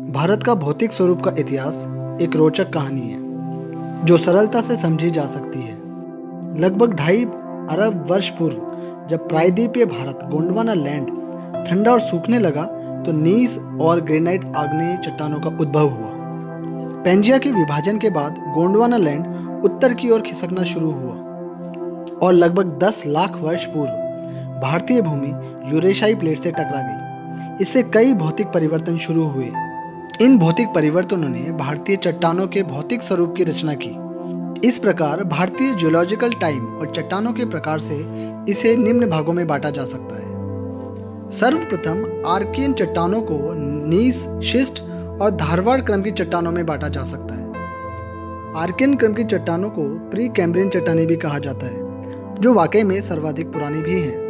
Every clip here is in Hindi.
भारत का भौतिक स्वरूप का इतिहास एक रोचक कहानी है जो सरलता से समझी जा सकती है। लगभग 2.5 अरब वर्ष पूर्व जब प्रायद्वीपीय भारत गोंडवाना लैंड ठंडा और सूखने लगा तो नीस और ग्रेनाइट आग्नेय चट्टानों का उद्भव हुआ। पेंजिया के विभाजन के बाद गोंडवाना लैंड उत्तर की ओर खिसकना शुरू हुआ और लगभग 10 लाख वर्ष पूर्व भारतीय भूमि यूरेशियाई प्लेट से टकरा गई। इससे कई भौतिक परिवर्तन शुरू हुए। इन भौतिक परिवर्तनों ने भारतीय चट्टानों के भौतिक स्वरूप की रचना की। इस प्रकार भारतीय जियोलॉजिकल टाइम और चट्टानों के प्रकार से इसे निम्न भागों में बांटा जा सकता है। सर्वप्रथम आर्कियन चट्टानों को नीस, शिस्ट और धारवाड़ क्रम की चट्टानों में बांटा जा सकता है। आर्कियन क्रम की चट्टानों को प्री कैम्ब्रियन चट्टानें भी कहा जाता है, जो वाकई में सर्वाधिक पुरानी भी हैं।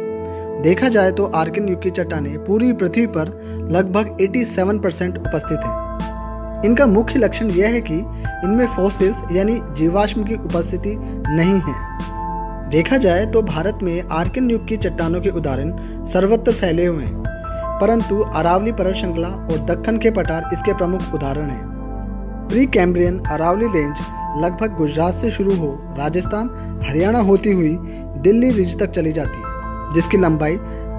देखा जाए तो आर्कियन युग की चट्टानें पूरी पृथ्वी पर लगभग 87% उपस्थित हैं। इनका मुख्य लक्षण यह है कि इनमें फॉसिल्स यानी जीवाश्म की उपस्थिति नहीं है। देखा जाए तो भारत में आर्कियन युग की चट्टानों के उदाहरण सर्वत्र फैले हुए हैं, परंतु अरावली पर्वत श्रृंखला और दक्कन के पठार इसके प्रमुख उदाहरण हैं। प्री कैम्ब्रियन अरावली रेंज लगभग गुजरात से शुरू हो राजस्थान, हरियाणा होती हुई दिल्ली रिज तक चली जाती है, जिसकी लंबाई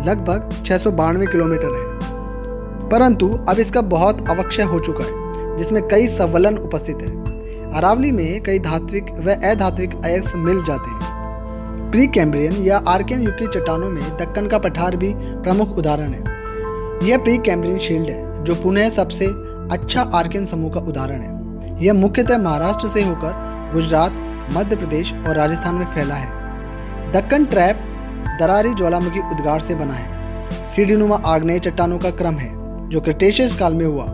लगभग 692 किलोमीटर है। परंतु अब इसका बहुत अवक्षय हो चुका है, जिसमें कई संवलन उपस्थित है। अरावली में कई धात्विक व अधात्विक अयस्क मिल जाते हैं। प्री कैम्ब्रियन या आर्कियन युग की चट्टानों में दक्कन का पठार भी प्रमुख उदाहरण है। यह प्री कैम्ब्रियन शील्ड है, जो पुनः सबसे अच्छा आर्कियन समूह का उदाहरण है। यह मुख्यतः महाराष्ट्र से होकर गुजरात, मध्य प्रदेश और राजस्थान में फैला है। दक्कन ट्रैप दरारी ज्वालामुखी उद्गार से बना है। सीढ़ीनुमा आग्नेय चट्टानों का क्रम है जो क्रिटेशियस काल में हुआ।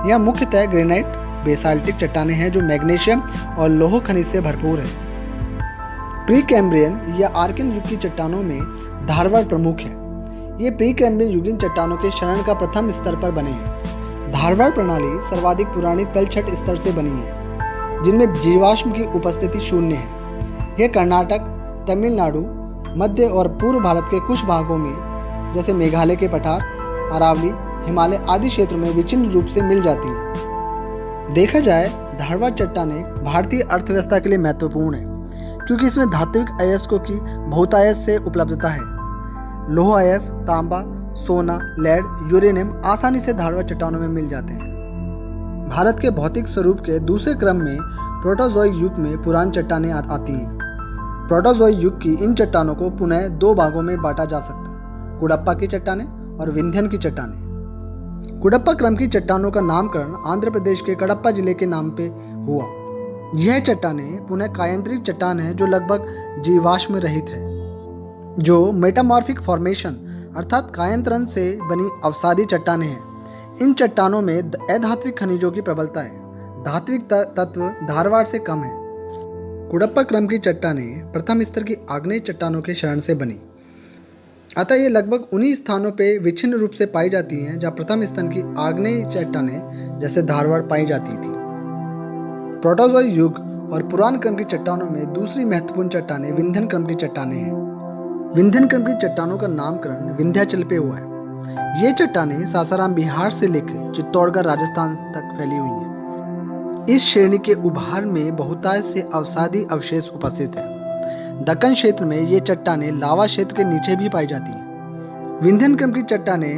यह मुख्यतः ग्रेनाइट बेसाल्टिक चट्टानें हैं जो मैग्नीशियम और लौह खनिज से भरपूर है। प्री कैम्ब्रियन या आर्कियन युग की चट्टानों में धारवाड़ प्रमुख है। ये प्री कैम्ब्रियन युगीन चट्टानों के शरण का प्रथम स्तर पर बने हैं। धारवाड़ प्रणाली सर्वाधिक पुरानी तलछट स्तर से बनी है, जिनमें जीवाश्म की उपस्थिति शून्य है। यह कर्नाटक, तमिलनाडु, मध्य और पूर्व भारत के कुछ भागों में जैसे मेघालय के पठार, अरावली, हिमालय आदि क्षेत्रों में विचिन्न रूप से मिल जाती हैं। देखा जाए धारवाड़ चट्टानें भारतीय अर्थव्यवस्था के लिए महत्वपूर्ण है, क्योंकि इसमें धात्विक अयस्कों की बहुतायत से उपलब्धता है। लौह अयस्क, तांबा, सोना, लेड, यूरेनियम आसानी से धारवाड़ चट्टानों में मिल जाते हैं। भारत के भौतिक स्वरूप के दूसरे क्रम में प्रोटोजोइक युग में पुरानी चट्टानें आती हैं। प्रोटोजोइक युग की इन चट्टानों को पुनः 2 भागों में बांटा जा सकता है, कुडप्पा की चट्टानें और विंध्यन की चट्टानें। कुडप्पा क्रम की चट्टानों का नामकरण आंध्र प्रदेश के कडप्पा जिले के नाम पे हुआ। यह चट्टानें पुनः कायांतरिक चट्टान है जो लगभग जीवाश्म रहित है, जो मेटामॉर्फिक फॉर्मेशन अर्थात कायांतरण से बनी अवसादी चट्टानें हैं। इन चट्टानों में अधात्विक खनिजों की प्रबलता है। धात्विक तत्व धारवाड़ से कम है। कुडप्पा क्रम की चट्टानें प्रथम स्तर की आग्नेय चट्टानों के शरण से बनी, अतः ये लगभग उन्हीं स्थानों पे विच्छिन्न रूप से पाई जाती हैं जहाँ प्रथम स्तर की आग्नेय चट्टानें जैसे धारवाड़ पाई जाती थी। प्रोटोजोइक युग और पुरान क्रम की चट्टानों में दूसरी महत्वपूर्ण चट्टानें विंध्यन क्रम की चट्टानें हैं। विंध्यन क्रम की चट्टानों का नामकरण विंध्याचल पे हुआ है। ये चट्टानें सासाराम बिहार से लेकर चित्तौड़गढ़ राजस्थान तक फैली हुई हैं। इस श्रेणी के उभार में बहुतायत से अवसादी अवशेष उपस्थित है। दक्कन क्षेत्र में ये चट्टानें लावा क्षेत्र के नीचे भी पाई जाती हैं। विंध्यन क्रम की चट्टानें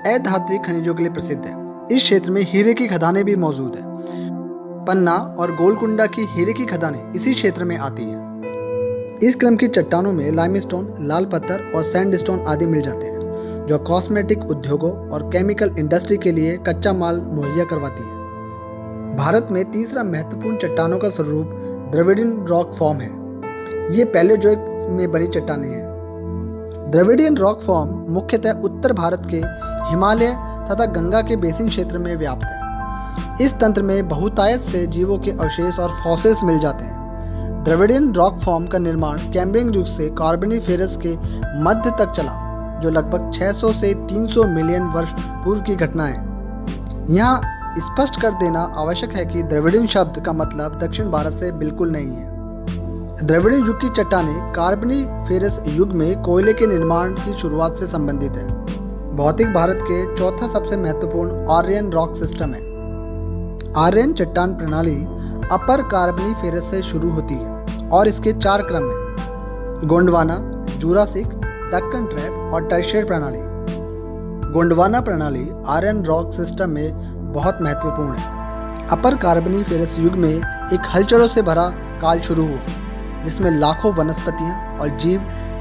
अधात्विक खनिजों के लिए प्रसिद्ध है। इस क्षेत्र में हीरे की खदानें भी मौजूद है। पन्ना और गोलकुंडा की हीरे की खदानें इसी क्षेत्र में आती हैं। इस क्रम की चट्टानों में लाइमस्टोन, लाल पत्थर और सैंडस्टोन आदि मिल जाते हैं, जो कॉस्मेटिक उद्योगों और केमिकल इंडस्ट्री के लिए कच्चा माल मुहैया करवाती है। भारत में तीसरा महत्वपूर्ण चट्टानों का स्वरूप द्रविडियन रॉक फॉर्म है। ये पैलेजोइक में बनी चट्टानें हैं। द्रविडियन रॉक फॉर्म मुख्यतः उत्तर भारत के हिमालय तथा गंगा के बेसिन क्षेत्र में व्याप्त है। इस तंत्र में बहुतायत से जीवों के अवशेष और फॉसिल्स मिल जाते हैं। द्रविडियन रॉक फॉर्म का निर्माण कैम्ब्रियन युग से कार्बोनिफेरस के मध्य तक चला, जो लगभग 600 से 300 मिलियन वर्ष पूर्व की घटना है। यहाँ स्पष्ट कर देना आवश्यक है कि द्रविडियन शब्द का मतलब दक्षिण भारत से बिल्कुल नहीं है। द्रविडियन युग की चट्टानें कार्बोनिफेरस युग में कोयले के निर्माण की शुरुआत से संबंधित है। भौतिक भारत के चौथा सबसे महत्वपूर्ण आर्यन रॉक सिस्टम है। आर्यन चट्टान प्रणाली अपर कार्बनीफेरस से शुरू होती है और इसके 4 क्रम हैं: गोंडवाना, जूरासिक, दक्कन ट्रैप और टर्शियर प्रणाली। गोंडवाना प्रणाली आर्यन रॉक सिस्टम में बहुत महत्वपूर्ण है। अपर कार्बनीफेरस युग में एक हलचलों से भरा काल शुरू हुआ, जिसमें लाखों वनस्पतियां और जीव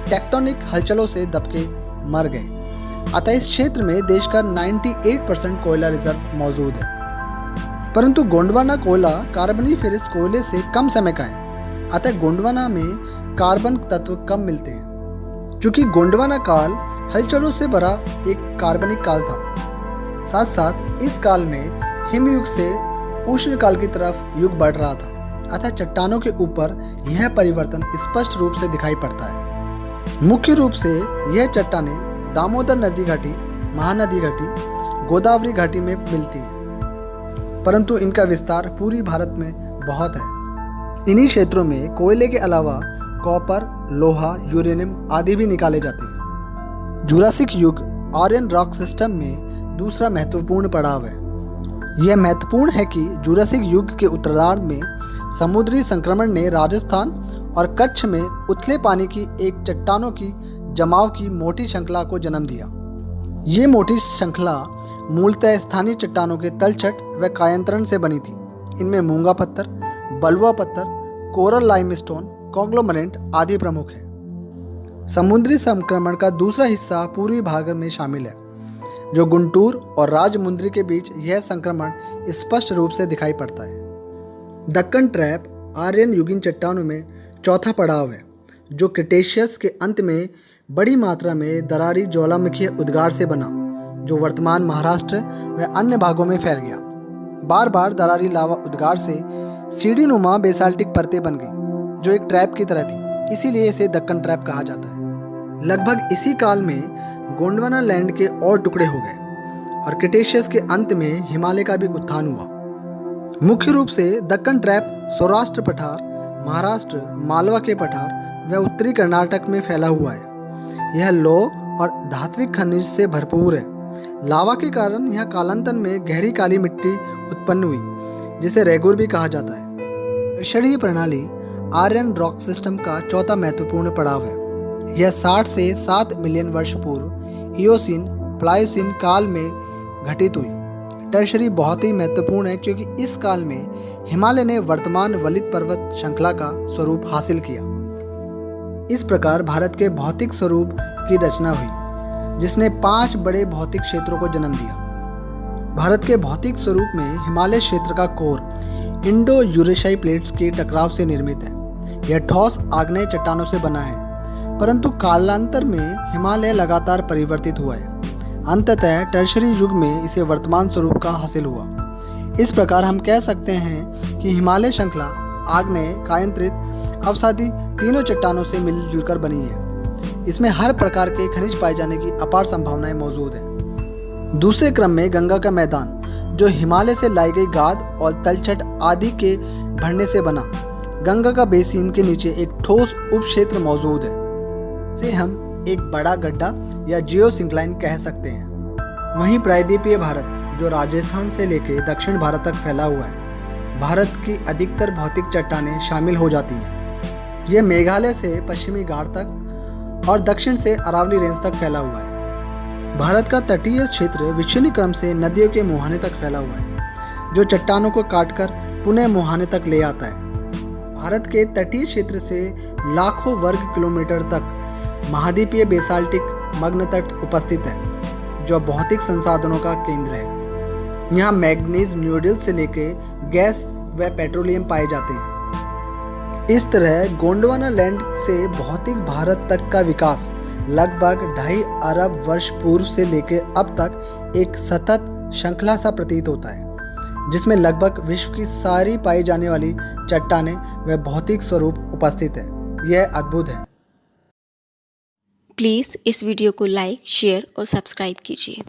टेक्टोनिक हलचलों से दबके मर गए। अतः इस क्षेत्र में देश का 98% कोयला रिजर्व मौजूद है। परंतु गोंडवाना कोयला कार्बनीफेरस कोयले से कम समय का है, अतः गोंडवाना में कार्बन तत्व कम मिलते हैं। चूंकि गोंडवाना काल हलचलों से भरा एक कार्बनिक काल था, साथ साथ इस काल में हिमयुग से उष्ण काल की तरफ युग बढ़ रहा था, अतः चट्टानों के ऊपर यह परिवर्तन स्पष्ट रूप से दिखाई पड़ता है। मुख्य रूप से यह चट्टानें दामोदर नदी घाटी, महानदी घाटी, गोदावरी घाटी में मिलती हैं, परंतु इनका विस्तार पूरी भारत में बहुत है। इन्हीं क्षेत्रों में कोयले के अलावा कॉपर, लोहा, यूरेनियम आदि भी निकाले जाते हैं। जूरासिक युग आर्यन रॉक सिस्टम में दूसरा महत्वपूर्ण पड़ाव है। यह महत्वपूर्ण है कि जूरासिक युग के उत्तरार्ध में समुद्री संक्रमण ने राजस्थान और कच्छ में उथले पानी की एक चट्टानों की जमाव की मोटी श्रृंखला को जन्म दिया। ये मोटी श्रृंखला मूलतः स्थानीय चट्टानों के तलछट व कायांतरण से बनी थी। इनमें मूंगा पत्थर, बलुआ पत्थर, कोरल लाइमस्टोन, कॉन्ग्लोमरेट आदि प्रमुख हैं। समुद्री संक्रमण का दूसरा हिस्सा पूर्वी भाग में शामिल है, जो गुंटूर और राजमुंद्री के बीच यह संक्रमण स्पष्ट रूप से दिखाई पड़ता है। दक्कन ट्रैप आर्यन युगीन चट्टानों में चौथा पड़ाव है, जो क्रिटेशियस के अंत में बड़ी मात्रा में दरारी ज्वालामुखीय उद्गार से बना, जो वर्तमान महाराष्ट्र व अन्य भागों में फैल गया। बार बार दरारी लावा उद्गार से सीढ़ीनुमा बेसाल्टिक परतें बन गई, जो एक ट्रैप की तरह थी, इसीलिए इसे दक्कन ट्रैप कहा जाता है। लगभग इसी काल में गोंडवाना लैंड के और टुकड़े हो गए और क्रिटेशियस के अंत में हिमालय का भी उत्थान हुआ। मुख्य रूप से दक्कन ट्रैप सौराष्ट्र पठार, महाराष्ट्र, मालवा के पठार व उत्तरी कर्नाटक में फैला हुआ है। यह लौह और धात्विक खनिज से भरपूर है। लावा के कारण यह कालांतर में गहरी काली मिट्टी उत्पन्न हुई, जिसे रेगुर भी कहा जाता है। टर्शियरी प्रणाली आर्यन रॉक सिस्टम का चौथा महत्वपूर्ण पड़ाव है। यह 60 से 7 मिलियन वर्ष पूर्व इयोसीन प्लायोसीन काल में घटित हुई। टर्शियरी बहुत ही महत्वपूर्ण है क्योंकि इस काल में हिमालय ने वर्तमान वलित पर्वत श्रृंखला का स्वरूप हासिल किया। इस प्रकार भारत के भौतिक स्वरूप की रचना हुई, जिसने 5 बड़े भौतिक क्षेत्रों को जन्म दिया। भारत के भौतिक स्वरूप में हिमालय क्षेत्र का कोर इंडो यूरेशियाई प्लेट्स के टकराव से निर्मित है। यह ठोस आग्नेय चट्टानों से बना है, परंतु कालांतर में हिमालय लगातार परिवर्तित हुआ है। अंततः टर्शियरी युग में इसे वर्तमान स्वरूप का हासिल हुआ। इस प्रकार हम कह सकते हैं कि हिमालय श्रृंखला आग्नेय, कायांतरित, अवसादी तीनों चट्टानों से मिलजुल कर बनी है। इसमें हर प्रकार के खनिज पाए जाने की अपार संभावनाएं मौजूद हैं। दूसरे क्रम में गंगा का मैदान, जो हिमालय से लाई गई गाद और तलछट आदि के भरने से बना। गंगा का बेसिन के नीचे एक ठोस उपक्षेत्र मौजूद है, से हम एक बड़ा गड्ढा या जियोसिंक्लाइन कह सकते हैं। वहीं प्रायद्वीपीय भारत, जो राजस्थान से लेकर दक्षिण भारत तक फैला हुआ है, भारत की अधिकतर भौतिक चट्टानें शामिल हो जाती हैं। यह मेघालय से पश्चिमी घाट तक और दक्षिण से अरावली रेंज तक फैला हुआ है। भारत का तटीय क्षेत्र विच्छिन्न क्रम से नदियों के मुहाने तक फैला हुआ है, जो चट्टानों को काटकर पुनः मुहाने तक ले आता है। भारत के तटीय क्षेत्र से लाखों वर्ग किलोमीटर तक महाद्वीपीय बेसाल्टिक मग्न तट उपस्थित है, जो भौतिक संसाधनों का केंद्र है। यहाँ मैग्नीज न्यूडल से लेकर गैस व पेट्रोलियम पाए जाते हैं। इस तरह गोंडवाना लैंड से भौतिक भारत तक का विकास लगभग 2.5 अरब वर्ष पूर्व से लेकर अब तक एक सतत श्रृंखला सा प्रतीत होता है, जिसमें लगभग विश्व की सारी पाई जाने वाली चट्टानें व भौतिक स्वरूप उपस्थित है। यह अद्भुत है। प्लीज़ इस वीडियो को लाइक, शेयर और सब्सक्राइब कीजिए।